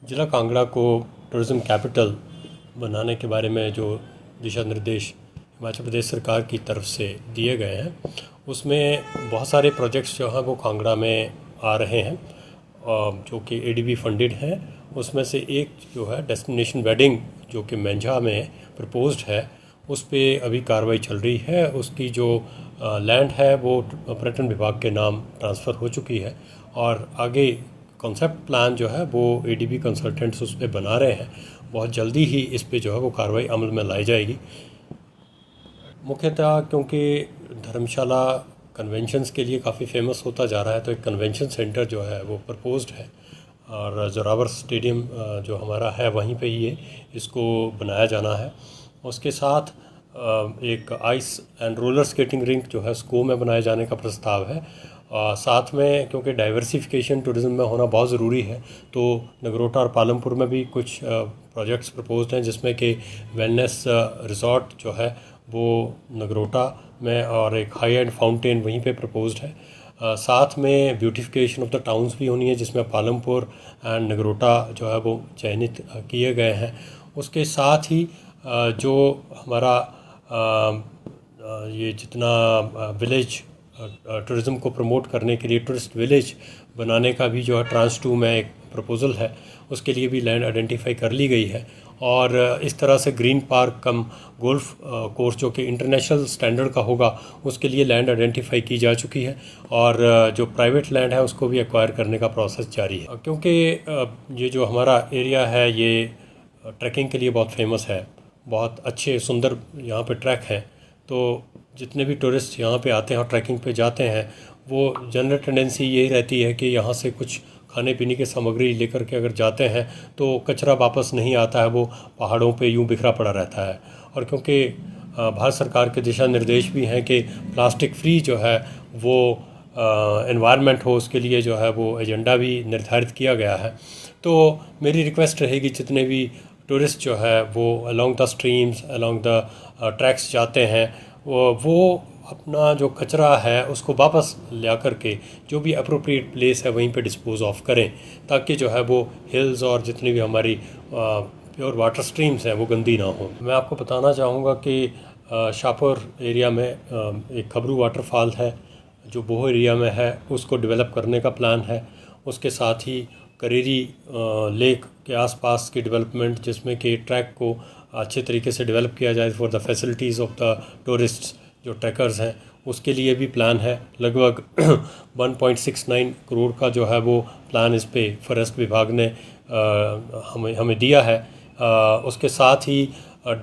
ज़िला कांगड़ा को tourism capital बनाने के बारे में जो दिशा निर्देश हिमाचल प्रदेश सरकार की तरफ से दिए गए हैं, उसमें बहुत सारे प्रोजेक्ट्स जो हैं वो कांगड़ा में आ रहे हैं जो कि एडीबी फंडेड हैं। उसमें से एक जो है डेस्टिनेशन वेडिंग जो कि मेंझा में प्रपोज्ड है, उस पे अभी कार्रवाई चल रही है। उसकी जो लैंड है वो पर्यटन विभाग के नाम ट्रांसफ़र हो चुकी है और आगे कॉन्सेप्ट प्लान जो है वो एडीबी कंसल्टेंट्स उस पर बना रहे हैं। बहुत जल्दी ही इस पे जो है वो कार्रवाई अमल में लाई जाएगी। मुख्यतः क्योंकि धर्मशाला कन्वेंशंस के लिए काफ़ी फेमस होता जा रहा है, तो एक कन्वेंशन सेंटर जो है वो प्रपोज्ड है और जोरावर स्टेडियम जो हमारा है वहीं पे ही इसको बनाया जाना है। उसके साथ एक ice and roller skating rink जो है स्को में बनाए जाने का प्रस्ताव है। साथ में क्योंकि डाइवर्सिफिकेशन टूरिज़्म में होना बहुत ज़रूरी है, तो नगरोटा और पालमपुर में भी कुछ प्रोजेक्ट्स प्रपोज्ड हैं, जिसमें कि वेलनेस रिज़ॉर्ट जो है वो नगरोटा में और एक हाई एंड फाउंटेन वहीं पे प्रपोज्ड है। साथ में ब्यूटिफिकेशन ऑफ द टाउन्स भी होनी है, जिसमें पालमपुर एंड नगरोटा जो है वो चयनित किए गए हैं। उसके साथ ही जो हमारा ये जितना विलेज टूरिज़्म को प्रमोट करने के लिए टूरिस्ट विलेज बनाने का भी जो है ट्रांस 2 में एक प्रपोज़ल है, उसके लिए भी लैंड आइडेंटिफाई कर ली गई है। और इस तरह से ग्रीन पार्क कम गोल्फ कोर्स जो कि इंटरनेशनल स्टैंडर्ड का होगा, उसके लिए लैंड आइडेंटिफाई की जा चुकी है और जो प्राइवेट लैंड है उसको भी एक्वायर करने का प्रोसेस जारी है। क्योंकि ये जो हमारा एरिया है ये ट्रैकिंग के लिए बहुत फेमस है, बहुत अच्छे सुंदर यहाँ पे ट्रैक हैं, तो जितने भी टूरिस्ट यहाँ पे आते हैं और ट्रैकिंग पे जाते हैं, वो जनरल टेंडेंसी यही रहती है कि यहाँ से कुछ खाने पीने की सामग्री लेकर के अगर जाते हैं तो कचरा वापस नहीं आता है, वो पहाड़ों पे यूँ बिखरा पड़ा रहता है। और क्योंकि भारत सरकार के दिशा निर्देश भी हैं कि प्लास्टिक फ्री जो है वो एनवायरनमेंट हो, उसके लिए जो है वो एजेंडा भी निर्धारित किया गया है। तो मेरी रिक्वेस्ट रहेगी जितने भी टूरिस्ट जो है वो along the streams along the tracks जाते हैं, वो अपना जो कचरा है उसको वापस ला करके जो भी अप्रोप्रिएट प्लेस है वहीं पे डिस्पोज ऑफ करें, ताकि जो है वो हिल्स और जितनी भी हमारी प्योर वाटर स्ट्रीम्स हैं वो गंदी ना हो। मैं आपको बताना चाहूँगा कि शाहपुर एरिया में एक खबरू वाटरफॉल है जो बोहो एरिया में है, उसको डेवलप करने का प्लान है। उसके साथ ही करेरी लेक के आसपास की डेवलपमेंट, जिसमें कि ट्रैक को अच्छे तरीके से डेवलप किया जाए for the facilities of the tourists जो ट्रैकर्स हैं, उसके लिए भी प्लान है। लगभग 1.69 करोड़ का जो है वो प्लान इस पे फॉरेस्ट विभाग ने हमें दिया है। उसके साथ ही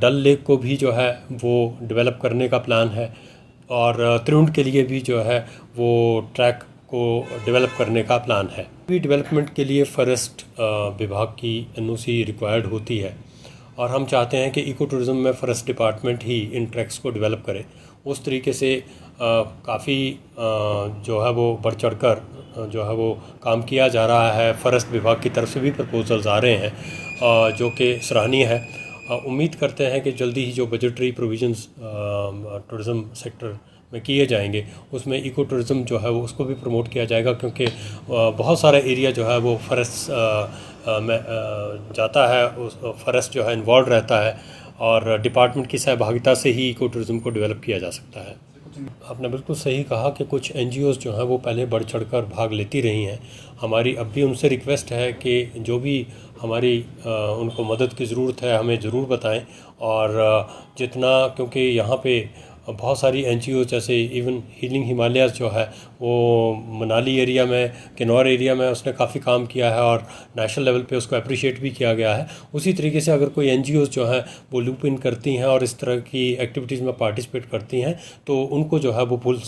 डल लेक को भी जो है वो डेवलप करने का प्लान है और त्रिउंड के लिए भी जो है वो ट्रैक को डेवलप करने का प्लान है। भी डेवलपमेंट के लिए फॉरेस्ट विभाग की एनओसी रिक्वायर्ड होती है और हम चाहते हैं कि इको टूरिज़्म में फॉरेस्ट डिपार्टमेंट ही इन ट्रैक्स को डेवलप करे। उस तरीके से काफ़ी जो है वो बढ़ चढ़ कर जो है वो काम किया जा रहा है। फॉरेस्ट विभाग की तरफ से भी प्रपोजल्स आ रहे हैं जो कि सराहनीय है। उम्मीद करते हैं कि जल्दी ही जो बजटरी प्रोविजंस टूरिज़्म सेक्टर में किए जाएंगे, उसमें इको टूरिज़्म जो है वो उसको भी प्रमोट किया जाएगा, क्योंकि बहुत सारा एरिया जो है वो फॉरेस्ट में जाता है, उस फॉरेस्ट जो है इन्वॉल्व रहता है और डिपार्टमेंट की सहभागिता से ही इको टूरिज़्म को डेवलप किया जा सकता है। आपने बिल्कुल सही कहा कि कुछ एनजीओज़ जो हैं वो पहले बढ़ चढ़कर भाग लेती रही हैं। हमारी अब भी उनसे रिक्वेस्ट है कि जो भी हमारी उनको मदद की ज़रूरत है हमें ज़रूर बताएं। और जितना, क्योंकि यहाँ पे बहुत सारी एनजीओ जैसे इवन हीलिंग हिमालयाज़ जो है वो मनाली एरिया में, किन्नौर एरिया में उसने काफ़ी काम किया है और नेशनल लेवल पे उसको अप्रिशिएट भी किया गया है। उसी तरीके से अगर कोई एनजीओज़ जो हैं वो लूप इन करती हैं और इस तरह की एक्टिविटीज़ में पार्टिसिपेट करती हैं, तो उनको जो है वो फुल